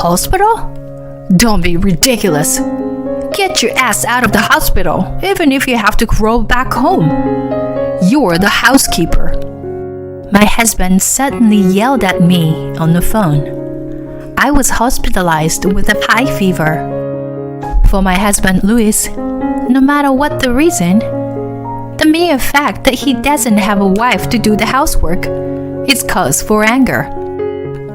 hospital? Don't be ridiculous. Get your ass out of the hospital, even if you have to crawl back home. You're the housekeeper. My husband suddenly yelled at me on the phone. I was hospitalized with a high fever. For my husband Louis, no matter what the reason, the mere fact that he doesn't have a wife to do the housework is cause for anger.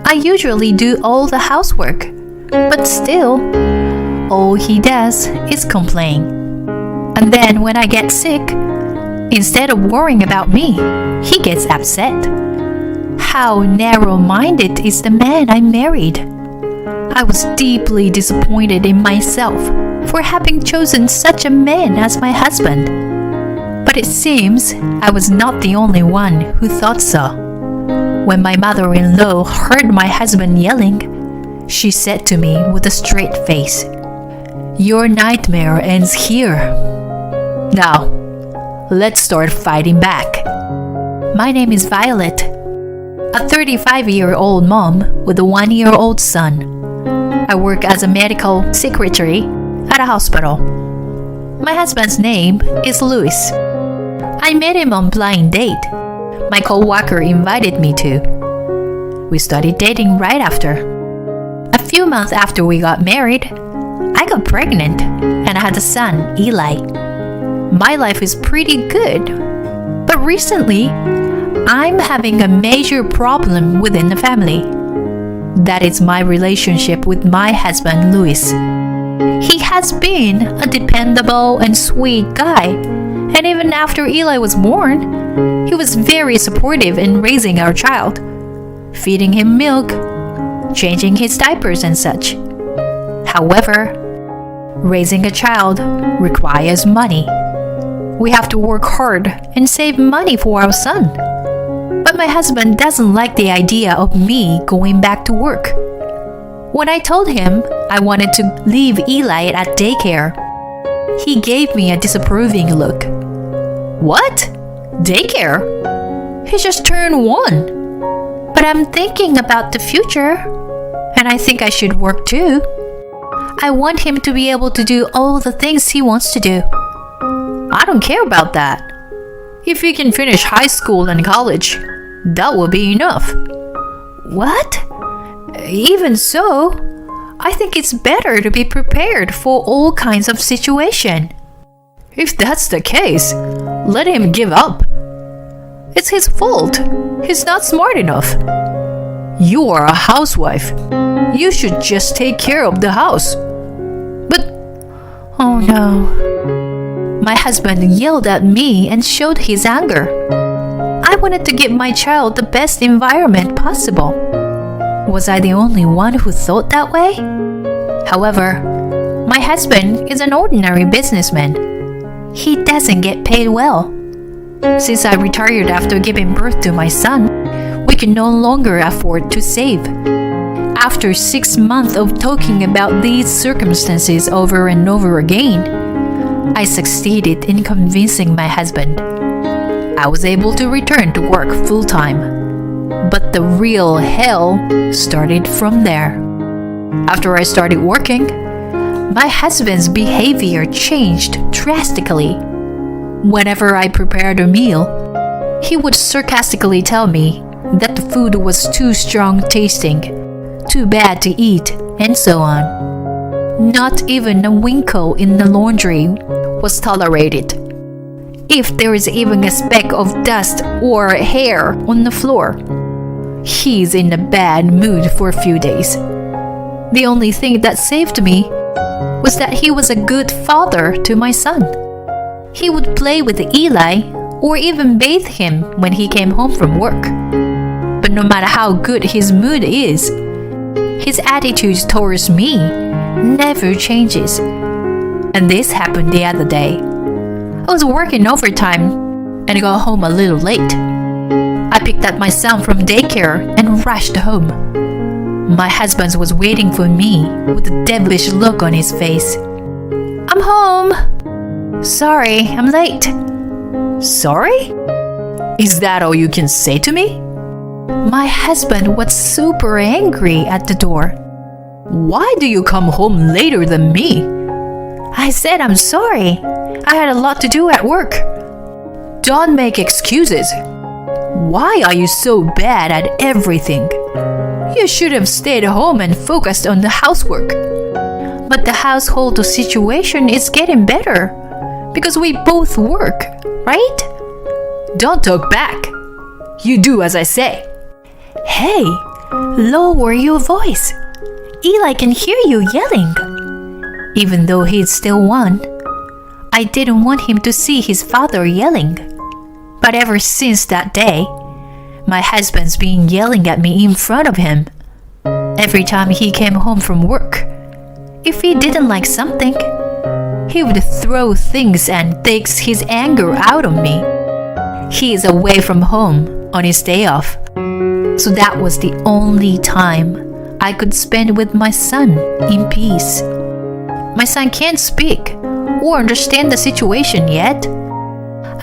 I usually do all the housework, but still, all he does is complain. And then when I get sick, instead of worrying about me, he gets upset. How narrow-minded is the man I married? I was deeply disappointed in myself for having chosen such a man as my husband. But it seems I was not the only one who thought so. When my mother-in-law heard my husband yelling, she said to me with a straight face, "Your nightmare ends here. Now, let's start fighting back." My name is Violet, a 35-year-old mom with a 1-year-old son. I work as a medical secretary at a hospital. My husband's name is Louis. I met him on blind date. My co-worker invited me to. We started dating right after. A few months after we got married, I got pregnant and I had a son, Eli. My life is pretty good, but recently, I'm having a major problem within the family. That is my relationship with my husband, Louis. He has been a dependable and sweet guy, and even after Eli was born, he was very supportive in raising our child, feeding him milk, changing his diapers and such. However, raising a child requires money. We have to work hard and save money for our son. But my husband doesn't like the idea of me going back to work. When I told him I wanted to leave Eli at daycare, he gave me a disapproving look. "What? Daycare? He just turned 1. But I'm thinking about the future, and I think I should work too. I want him to be able to do all the things he wants to do." "I don't care about that. If he can finish high school and college, that will be enough." "What? Even so, I think it's better to be prepared for all kinds of situations." "If that's the case, let him give up. It's his fault. He's not smart enough. You are a housewife. You should just take care of the house." "But, oh no." My husband yelled at me and showed his anger. I wanted to give my child the best environment possible. Was I the only one who thought that way? However, my husband is an ordinary businessman. He doesn't get paid well. Since I retired after giving birth to my son, we can no longer afford to save. After 6 months of talking about these circumstances over and over again, I succeeded in convincing my husband. I was able to return to work full-time. But the real hell started from there. After I started working, my husband's behavior changed drastically. Whenever I prepared a meal, he would sarcastically tell me that the food was too strong tasting, too bad to eat, and so on. Not even a winkle in the laundry was tolerated. If there is even a speck of dust or hair on the floor, he's in a bad mood for a few days. The only thing that saved me was that he was a good father to my son. He would play with Eli or even bathe him when he came home from work. But no matter how good his mood is, his attitude towards me never changes. And this happened the other day. I was working overtime and got home a little late. I picked up my son from daycare and rushed home. My husband was waiting for me with a devilish look on his face. "I'm home. Sorry, I'm late." "Sorry? Is that all you can say to me?" My husband was super angry at the door. Why do you come home later than me? I said I'm sorry. I had a lot to do at work. Don't make excuses. Why are you so bad at everything? You should have stayed home and focused on the housework. But the household situation is getting better because we both work, right? Don't talk back. You do as I say. Hey, lower your voice. Eli can hear you yelling. Even though he's still one, I didn't want him to see his father yelling. But ever since that day, my husband's been yelling at me in front of him. Every time he came home from work, if he didn't like something, he would throw things and takes his anger out on me. He is away from home on his day off, so that was the only time I could spend with my son in peace. My son can't speak or understand the situation yet.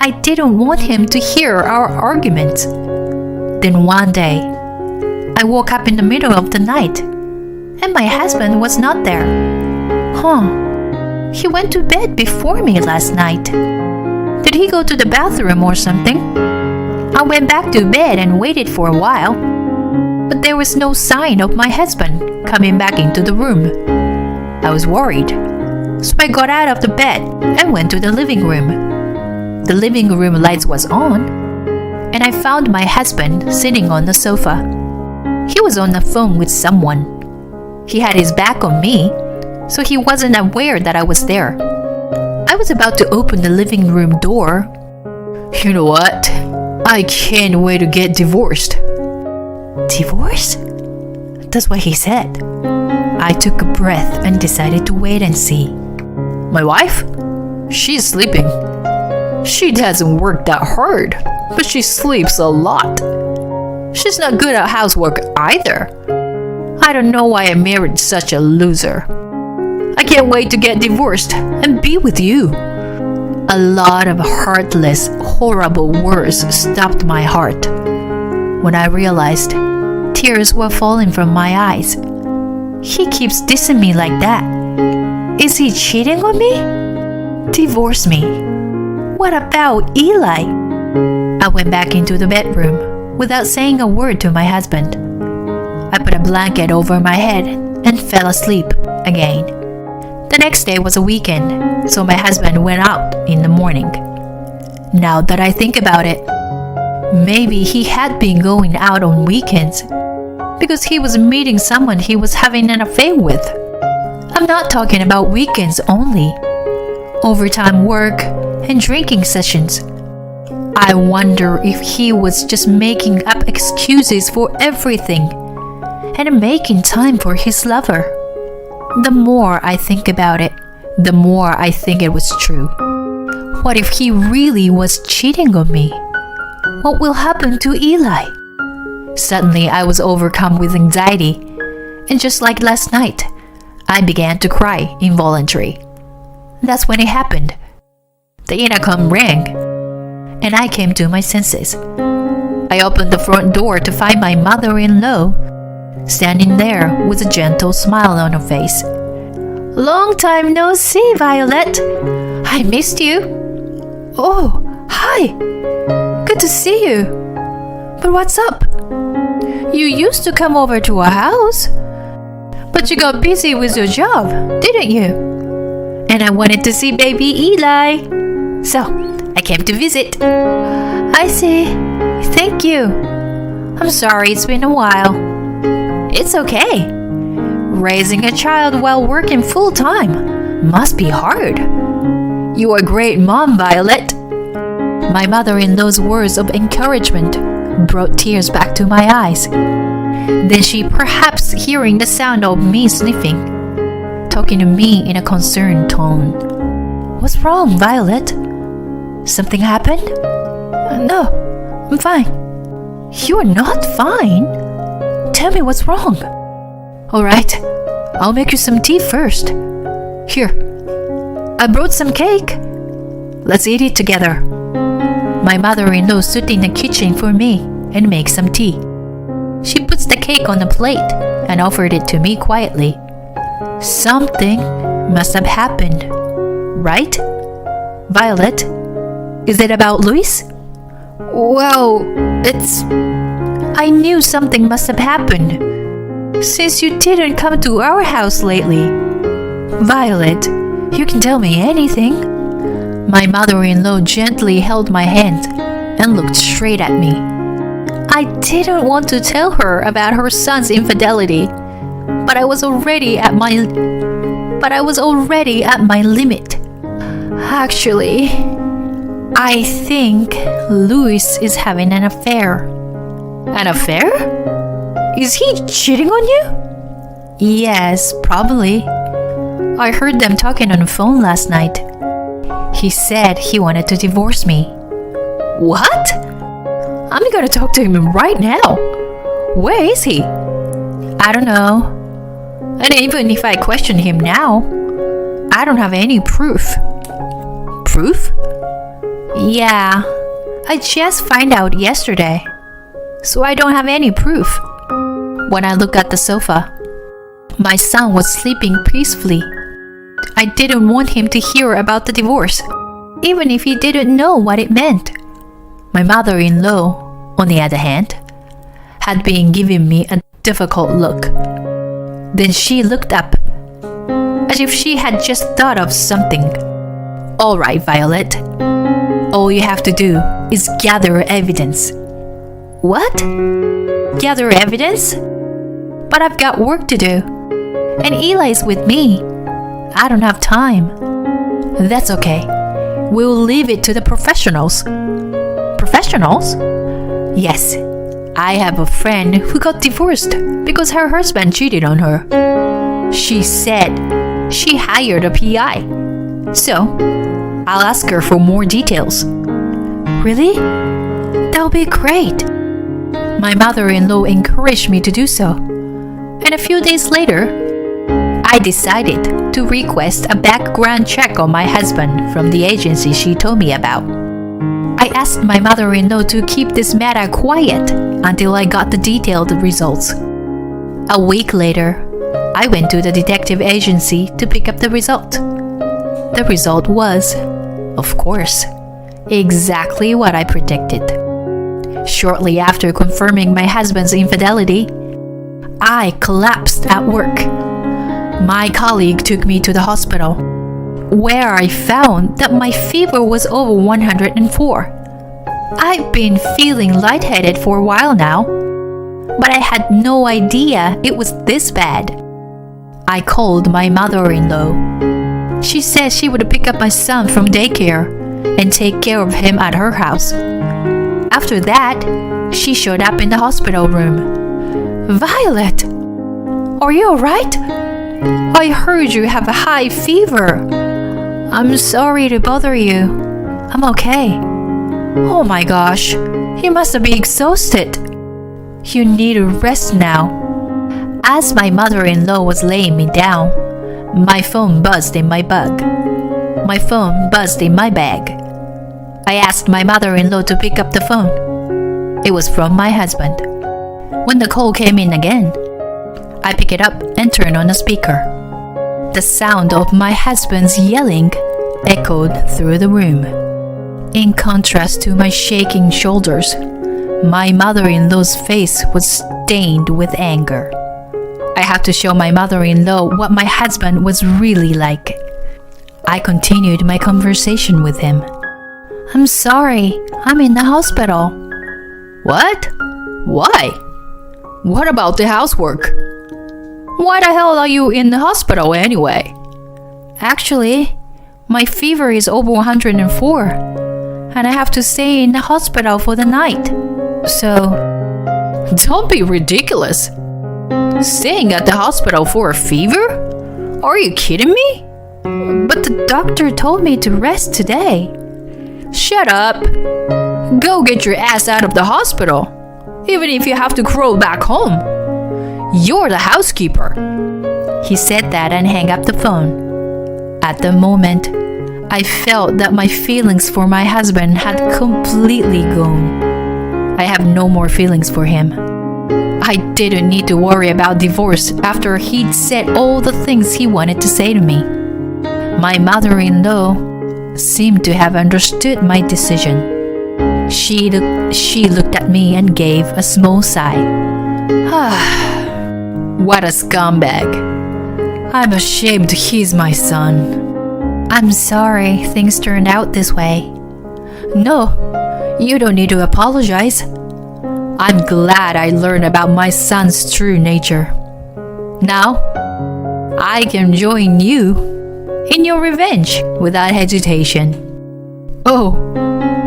I didn't want him to hear our arguments. Then one day, I woke up in the middle of the night, and my husband was not there. He went to bed before me last night. Did he go to the bathroom or something? I went back to bed and waited for a while, but there was no sign of my husband coming back into the room. I was worried, so I got out of the bed and went to the living room. The living room lights was on, and I found my husband sitting on the sofa. He was on the phone with someone. He had his back on me, so he wasn't aware that I was there. I was about to open the living room door. You know what? I can't wait to get divorced. Divorce? That's what he said. I took a breath and decided to wait and see. My wife? She's sleeping. She doesn't work that hard, but she sleeps a lot. She's not good at housework either. I don't know why I married such a loser. I can't wait to get divorced and be with you. A lot of heartless, horrible words stopped my heart. When I realized, tears were falling from my eyes. He keeps dissing me like that. Is he cheating on me? Divorce me. What about Eli? I went back into the bedroom without saying a word to my husband. I put a blanket over my head and fell asleep again. The next day was a weekend, so my husband went out in the morning. Now that I think about it, maybe he had been going out on weekends because he was meeting someone he was having an affair with. I'm not talking about weekends only. Overtime work and drinking sessions. I wonder if he was just making up excuses for everything and making time for his lover. The more I think about it, the more I think it was true. What if he really was cheating on me? What will happen to Eli? Suddenly, I was overcome with anxiety, and just like last night, I began to cry involuntarily. That's when it happened. The intercom rang, and I came to my senses. I opened the front door to find my mother-in-law standing there with a gentle smile on her face. Long time no see, Violet. I missed you. Oh, hi. Good to see you. But what's up? You used to come over to our house, but you got busy with your job, didn't you? And I wanted to see baby Eli, so I came to visit. I see. Thank you. I'm sorry it's been a while. It's okay. Raising a child while working full-time must be hard. You're a great mom, Violet. My mother-in-law's words of encouragement brought tears back to my eyes. Then she, perhaps hearing the sound of me sniffing, talking to me in a concerned tone. What's wrong, Violet? Something happened? No, I'm fine. You're not fine? Tell me what's wrong. Alright, I'll make you some tea first. Here, I brought some cake. Let's eat it together. My mother-in-law stood in the kitchen for me and make some tea. She puts the cake on a plate and offered it to me quietly. Something must have happened, right? Violet, is it about Luis? Well, I knew something must have happened since you didn't come to our house lately. Violet, you can tell me anything. My mother-in-law gently held my hand and looked straight at me. I didn't want to tell her about her son's infidelity, but I was already at my limit. Actually, I think Luis is having an affair. An affair? Is he cheating on you? Yes, probably. I heard them talking on the phone last night. He said he wanted to divorce me. What? I'm gonna talk to him right now. Where is he? I don't know. And even if I question him now, I don't have any proof. Proof? Yeah, I just found out yesterday, so I don't have any proof. When I look at the sofa, my son was sleeping peacefully. I didn't want him to hear about the divorce, even if he didn't know what it meant. My mother-in-law, on the other hand, had been giving me a difficult look. Then she looked up, as if she had just thought of something. All right, Violet. All you have to do is gather evidence. What? Gather evidence? But I've got work to do. And Eli's with me. I don't have time. That's okay. We'll leave it to the professionals. Professionals? Yes. I have a friend who got divorced because her husband cheated on her. She said she hired a PI. So, I'll ask her for more details. Really? That'll be great. My mother-in-law encouraged me to do so. And a few days later, I decided to request a background check on my husband from the agency she told me about. I asked my mother-in-law to keep this matter quiet until I got the detailed results. A week later, I went to the detective agency to pick up the result. The result was, of course, exactly what I predicted. Shortly after confirming my husband's infidelity, I collapsed at work. My colleague took me to the hospital, where I found that my fever was over 104. I've been feeling lightheaded for a while now, but I had no idea it was this bad. I called my mother-in-law. She said she would pick up my son from daycare and take care of him at her house. After that, she showed up in the hospital room. Violet, are you alright? I heard you have a high fever. I'm sorry to bother you. I'm okay. Oh my gosh, you must be exhausted. You need a rest now. As my mother-in-law was laying me down, my phone buzzed in my bag. I asked my mother-in-law to pick up the phone. It was from my husband. When the call came in again, I picked it up and turned on the speaker. The sound of my husband's yelling echoed through the room. In contrast to my shaking shoulders, my mother-in-law's face was stained with anger. I had to show my mother-in-law what my husband was really like. I continued my conversation with him. I'm sorry, I'm in the hospital. What? Why? What about the housework? Why the hell are you in the hospital anyway? Actually, my fever is over 104, and I have to stay in the hospital for the night. So, don't be ridiculous. Staying at the hospital for a fever? Are you kidding me? But the doctor told me to rest today. Shut up. Go get your ass out of the hospital, even if you have to crawl back home. You're the housekeeper. He said that and hung up the phone. At the moment, I felt that my feelings for my husband had completely gone. I have no more feelings for him. I didn't need to worry about divorce after he'd said all the things he wanted to say to me. My mother-in-law seemed to have understood my decision. She looked at me and gave a small sigh. What a scumbag. I'm ashamed he's my son. I'm sorry things turned out this way. No, you don't need to apologize. I'm glad I learned about my son's true nature. Now, I can join you in your revenge without hesitation. Oh,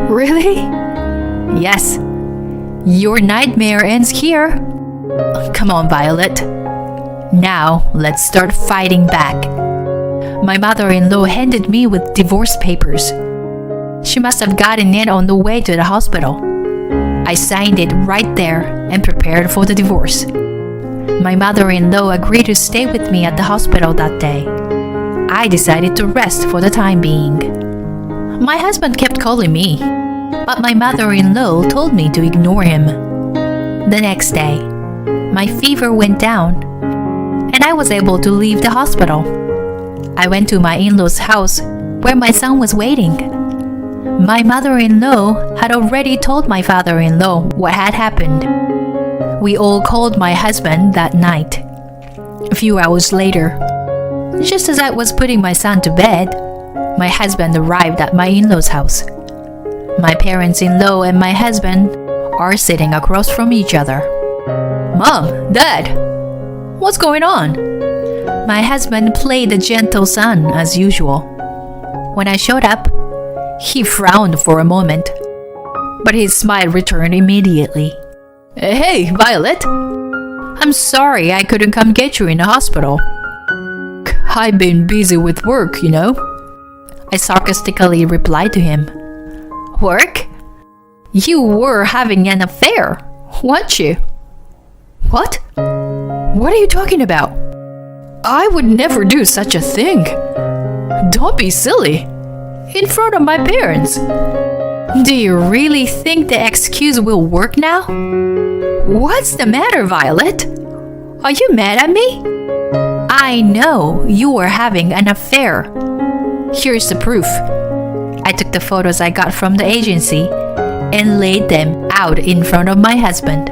really? Yes. Your nightmare ends here. Come on, Violet. Now, let's start fighting back. My mother-in-law handed me with divorce papers. She must have gotten it on the way to the hospital. I signed it right there and prepared for the divorce. My mother-in-law agreed to stay with me at the hospital that day. I decided to rest for the time being. My husband kept calling me, but my mother-in-law told me to ignore him. The next day, my fever went down, and I was able to leave the hospital. I went to my in-laws' house where my son was waiting. My mother-in-law had already told my father-in-law what had happened. We all called my husband that night. A few hours later, just as I was putting my son to bed, my husband arrived at my in-laws' house. My parents-in-law and my husband are sitting across from each other. Mom, Dad, what's going on? My husband played the gentle son as usual. When I showed up, he frowned for a moment, but his smile returned immediately. Hey, Violet. I'm sorry I couldn't come get you in the hospital. I've been busy with work, you know. I sarcastically replied to him. Work? You were having an affair, weren't you? What? What are you talking about? I would never do such a thing. Don't be silly. In front of my parents. Do you really think the excuse will work now? What's the matter, Violet? Are you mad at me? I know you were having an affair. Here's the proof. I took the photos I got from the agency and laid them out in front of my husband.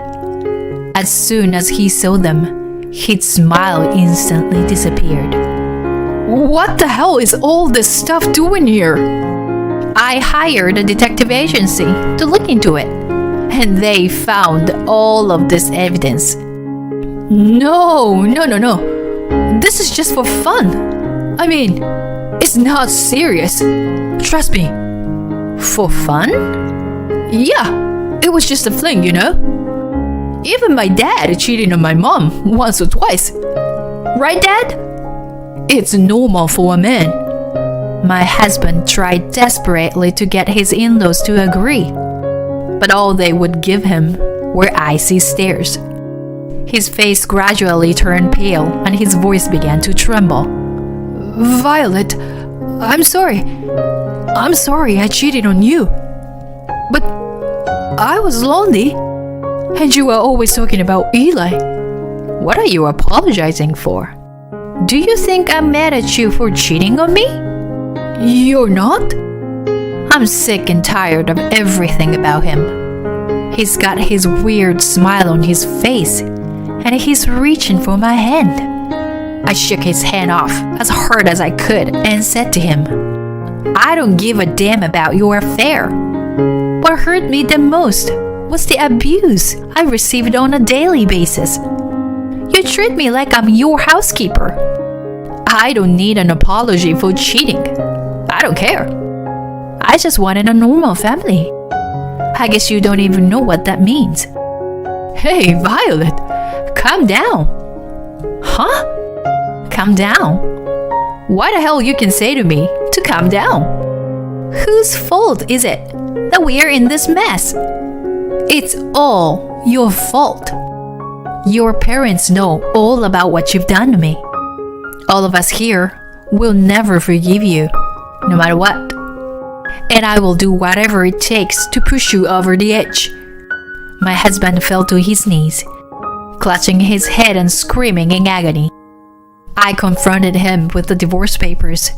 As soon as he saw them, his smile instantly disappeared. What the hell is all this stuff doing here? I hired a detective agency to look into it, and they found all of this evidence. No. This is just for fun. I mean, it's not serious. Trust me. For fun? Yeah, it was just a fling, you know? Even my dad cheated on my mom once or twice. Right, Dad? It's normal for a man. My husband tried desperately to get his in-laws to agree, but all they would give him were icy stares. His face gradually turned pale and his voice began to tremble. Violet, I'm sorry. I'm sorry I cheated on you. But I was lonely, and you were always talking about Eli. What are you apologizing for? Do you think I'm mad at you for cheating on me? You're not? I'm sick and tired of everything about him. He's got his weird smile on his face, and he's reaching for my hand. I shook his hand off as hard as I could and said to him, I don't give a damn about your affair. What hurt me the most was the abuse I received on a daily basis. You treat me like I'm your housekeeper. I don't need an apology for cheating. I don't care. I just wanted a normal family. I guess you don't even know what that means. Hey, Violet, calm down. Huh? Calm down? What the hell you can say to me to calm down? Whose fault is it that we're in this mess? It's all your fault. Your parents know all about what you've done to me. All of us here will never forgive you, no matter what. And I will do whatever it takes to push you over the edge. My husband fell to his knees, clutching his head and screaming in agony. I confronted him with the divorce papers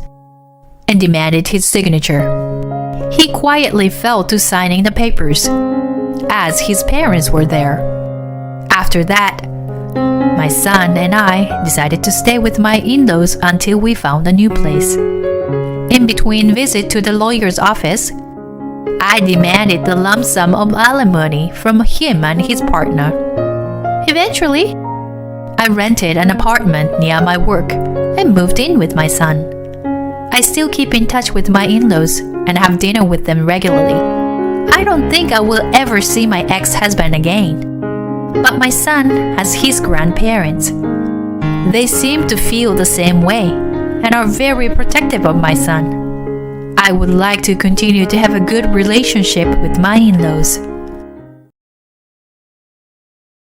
and demanded his signature. He quietly fell to signing the papers, as his parents were there. After that, my son and I decided to stay with my in-laws until we found a new place. In between visits to the lawyer's office, I demanded the lump sum of alimony from him and his partner. Eventually, I rented an apartment near my work and moved in with my son. I still keep in touch with my in-laws and have dinner with them regularly. I don't think I will ever see my ex-husband again. But my son has his grandparents. They seem to feel the same way and are very protective of my son. I would like to continue to have a good relationship with my in-laws.